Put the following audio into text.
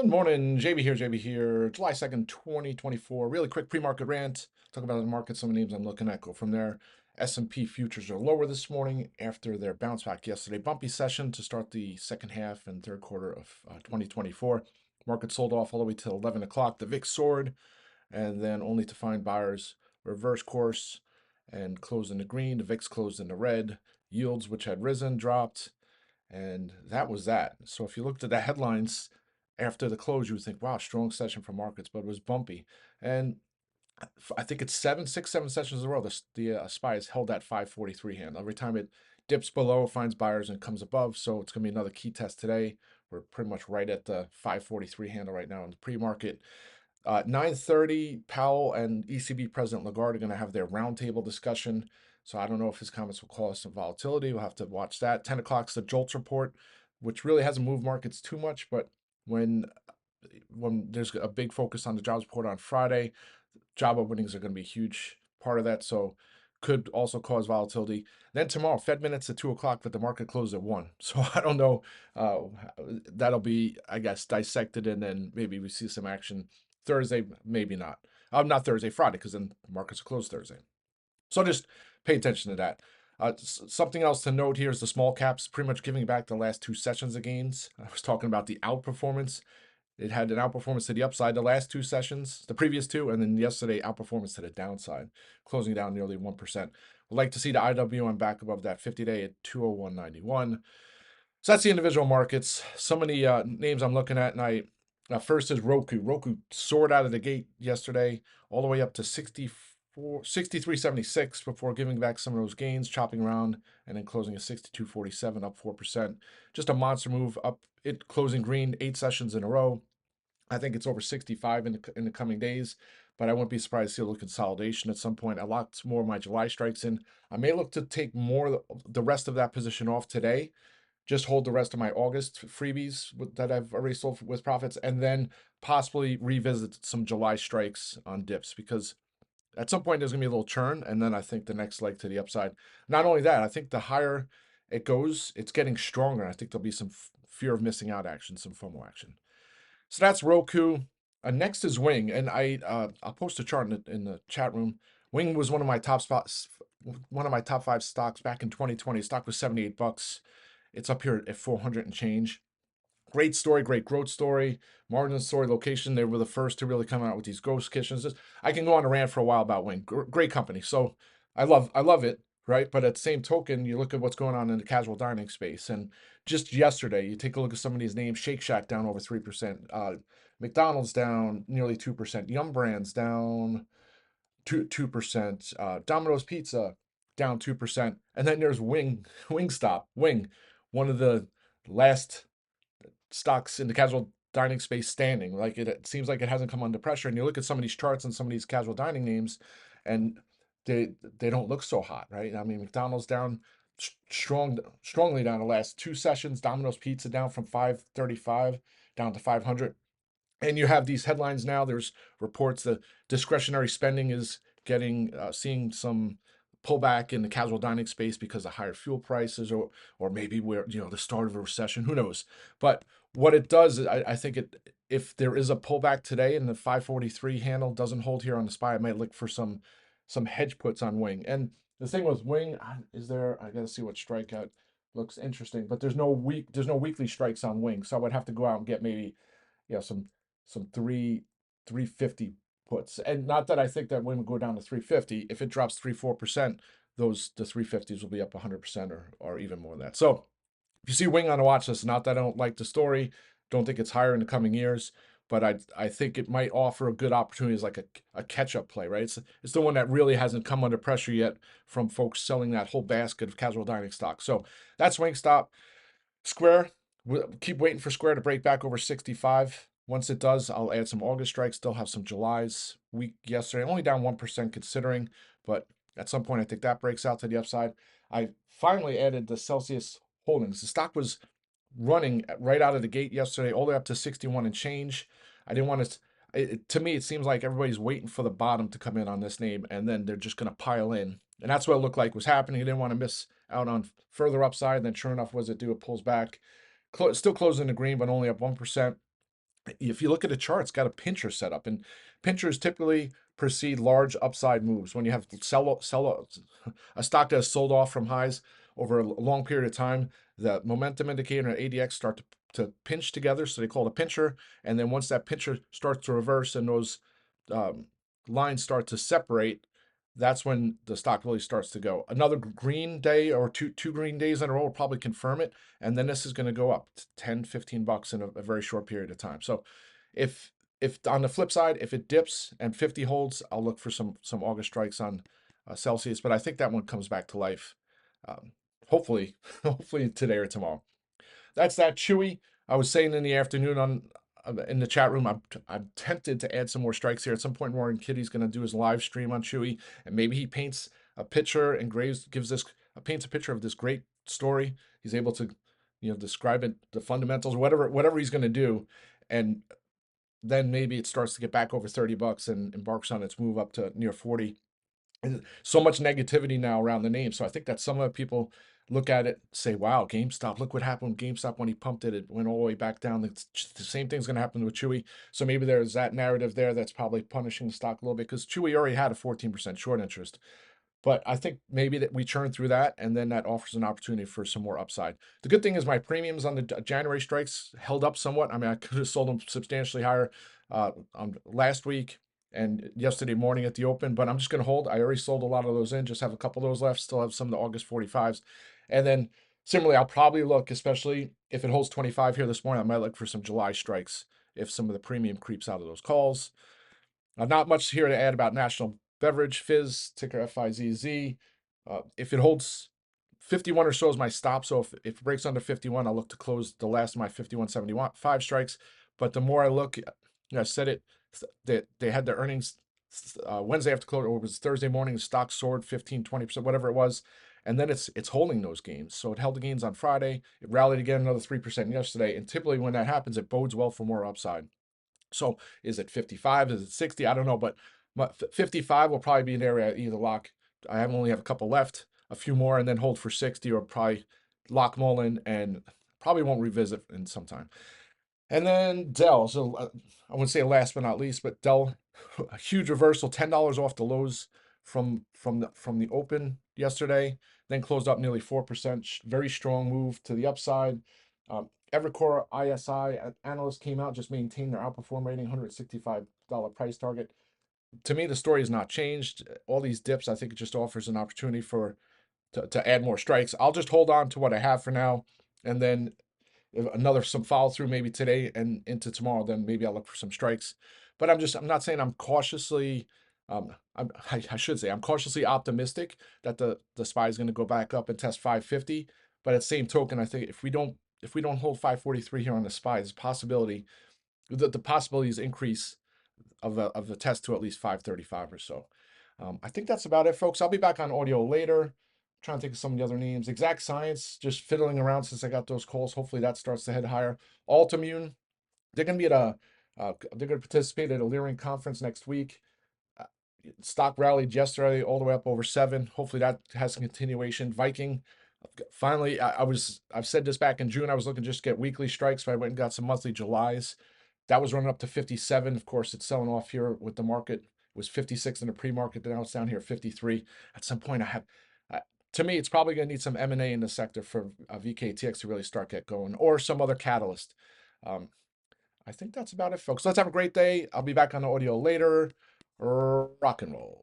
Good morning, JB here. July 2nd, 2024. Really quick pre-market rant. Talk about the market, some names I'm looking at. Go from there. S&P futures are lower this morning after their bounce back yesterday. Bumpy session to start the second half and third quarter of 2024. Market sold off all the way till 11 o'clock. The VIX soared, and then only to find buyers reverse course and closed in the green. The VIX closed in the red. Yields, which had risen, dropped. And that was that. So if you looked at the headlines after the close, you would think, wow, strong session for markets, but it was bumpy. And I think it's 7 sessions in a row. The SPY has held that 543 hand. Every time it dips below, finds buyers and comes above. So it's going to be another key test today. We're pretty much right at the 543 handle right now in the pre-market. 9:30, Powell and ECB President Lagarde are going to have their roundtable discussion. So I don't know if his comments will cause some volatility. We'll have to watch that. 10 o'clock's the JOLTS report, which really hasn't moved markets too much. But when there's a big focus on the jobs report on Friday, job openings are going to be a huge part of that. So could also cause volatility. Then tomorrow, Fed minutes at 2 o'clock, but the market closed at 1. So I don't know. That'll be, I guess, dissected, and then maybe we see some action Thursday, maybe not. Not Thursday, Friday, because then markets are closed Thursday. So just pay attention to that. Something else to note here is the small caps pretty much giving back the last two sessions of gains. I was talking about the outperformance. It had an outperformance to the upside the last two sessions, the previous two, and then yesterday outperformance to the downside, closing down nearly 1%. We'd like to see the IWM back above that 50-day at 201.91. So that's the individual markets. So many names I'm looking at, and first is Roku. Roku soared out of the gate yesterday, all the way up to 63.76 before giving back some of those gains, chopping around, and then closing at 62.47, up 4%. Just a monster move up. It closing green 8 sessions in a row. I think it's over 65 in the coming days, but I wouldn't be surprised to see a little consolidation at some point. I locked more of my July strikes in. I may look to take more the rest of that position off today, just hold the rest of my August freebies that I've already sold with profits, and then possibly revisit some July strikes on dips, because at some point there's going to be a little churn, and then I think the next leg to the upside. Not only that, I think the higher it goes, it's getting stronger. I think there'll be some fear of missing out action, some FOMO action. So that's Roku. Next is Wing, and I'll post a chart in the chat room. Wing was one of my top spots, one of my top 5 stocks back in 2020. Stock was $78. It's up here at 400 and change. Great story, great growth story, margin story, location. They were the first to really come out with these ghost kitchens. I can go on a rant for a while about Wing. Great company. So I love it, right? But at the same token, you look at what's going on in the casual dining space. And just yesterday, you take a look at some of these names. Shake Shack down over 3%. McDonald's down nearly 2%. Yum Brands down 2%. Domino's Pizza down 2%. And then there's Wingstop. Wing, one of the last stocks in the casual dining space standing. Like it seems like it hasn't come under pressure. And you look at some of these charts and some of these casual dining names, and they don't look so hot, right? I mean, McDonald's down strongly down the last 2 sessions. Domino's Pizza down from 535 down to 500. And you have these headlines now. There's reports that discretionary spending is getting seeing some pullback in the casual dining space because of higher fuel prices, or maybe we're the start of a recession. Who knows? But what it does is I think if there is a pullback today and the 543 handle doesn't hold here on the SPY, I might look for some hedge puts on Wing. And the thing with Wing is there. I got to see what strikeout looks interesting, but there's no weekly strikes on Wing, so I would have to go out and get maybe some 350 puts. And not that I think that Wing would go down to 350. If it drops 3-4%, the 350s will be up 100% or even more than that. So if you see Wing on a watch list, not that I don't like the story, don't think it's higher in the coming years, but I think it might offer a good opportunity as like a catch-up play, right? It's the one that really hasn't come under pressure yet from folks selling that whole basket of casual dining stocks. So that's Wingstop. Square, we'll keep waiting for Square to break back over 65. Once it does, I'll add some August strikes. Still have some July's. Week yesterday, only down 1% considering, but at some point I think that breaks out to the upside. I finally added the Celsius Holdings. The stock was running right out of the gate yesterday, all the way up to 61 and change. I didn't want to me, it seems like everybody's waiting for the bottom to come in on this name, and then they're just going to pile in. And that's what it looked like was happening. I didn't want to miss out on further upside. And then sure enough, what does it do? It pulls back. Still closing the green, but only up 1%. if you look at a chart, it's got a pincher set up, and pinchers typically precede large upside moves. When you have sell a stock that has sold off from highs over a long period of time, the momentum indicator and ADX start to pinch together, so they call it a pincher. And then once that pincher starts to reverse and those um, lines start to separate, that's when the stock really starts to go. Another green day or two green days in a row will probably confirm it, and then this is going to go up to 10 $15 in a very short period of time. So if on the flip side, if it dips and 50 holds, I'll look for some August strikes on Celsius, but I think that one comes back to life. Um, hopefully, hopefully today or tomorrow. That's that Chewy. I was saying in the afternoon on in the chat room, I'm tempted to add some more strikes here. At some point, Warren Kitty's going to do his live stream on Chewy, and maybe he paints a picture and Graves gives this paints a picture of this great story. He's able to, describe it, the fundamentals, whatever he's going to do, and then maybe it starts to get back over $30 and embarks on its move up to near 40. And so much negativity now around the name. So I think that some of the people look at it, say, wow, GameStop, look what happened with GameStop when he pumped it. It went all the way back down. The same thing's going to happen with Chewy. So maybe there's that narrative there that's probably punishing the stock a little bit because Chewy already had a 14% short interest. But I think maybe that we churn through that, and then that offers an opportunity for some more upside. The good thing is my premiums on the January strikes held up somewhat. I mean, I could have sold them substantially higher on last week and yesterday morning at the open, but I'm just going to hold. I already sold a lot of those in, just have a couple of those left. Still have some of the August 45s. And then similarly, I'll probably look, especially if it holds 25 here this morning, I might look for some July strikes if some of the premium creeps out of those calls. Not much here to add about National Beverage, Fizz, ticker FIZZ. If it holds 51 or so is my stop. So if it breaks under 51, I'll look to close the last of my 51.75 strikes. But the more I look, I said it, they had their earnings Wednesday after close, or it was Thursday morning, the stock soared 15, 20%, whatever it was. And then it's holding those gains. So it held the gains on Friday. It rallied again another 3% yesterday. And typically when that happens, it bodes well for more upside. So is it 55? Is it 60? I don't know, but 55 will probably be an area I either lock. I only have a couple left, a few more, and then hold for 60, or probably lock them all in and probably won't revisit in some time. And then Dell. So I wouldn't say last but not least, but Dell, a huge reversal, $10 off the lows from the open yesterday, then closed up nearly 4%. Very strong move to the upside. Evercore ISI analyst came out, just maintained their outperform rating, $165 price target. To me, the story has not changed. All these dips, I think it just offers an opportunity to add more strikes. I'll just hold on to what I have for now, and then if some follow through maybe today and into tomorrow, then maybe I'll look for some strikes. But I'm not saying I'm cautiously, I should say I'm cautiously optimistic that the SPY is going to go back up and test 550. But at the same token, I think if we don't hold 543 here on the SPY, there's a possibility the possibilities increase of the test to at least 535 or so. I think that's about it, folks. I'll be back on audio later. Trying to think of some of the other names. Exact Science, just fiddling around since I got those calls. Hopefully that starts to head higher. Altimmune, they're going to be at they're going to participate at a Leerink conference next week. Uh, Stock rallied yesterday all the way up over 7. Hopefully that has a continuation. Viking, finally, I've said this back in June. I was looking just to get weekly strikes, but I went and got some monthly Julys. That was running up to 57. Of course, it's selling off here with the market. It was 56 in the pre-market. Now it's down here 53. At some point, to me, it's probably going to need some M&A in the sector for VKTX to really start get going, or some other catalyst. I think that's about it, folks. Let's have a great day. I'll be back on the audio later. Rock and roll.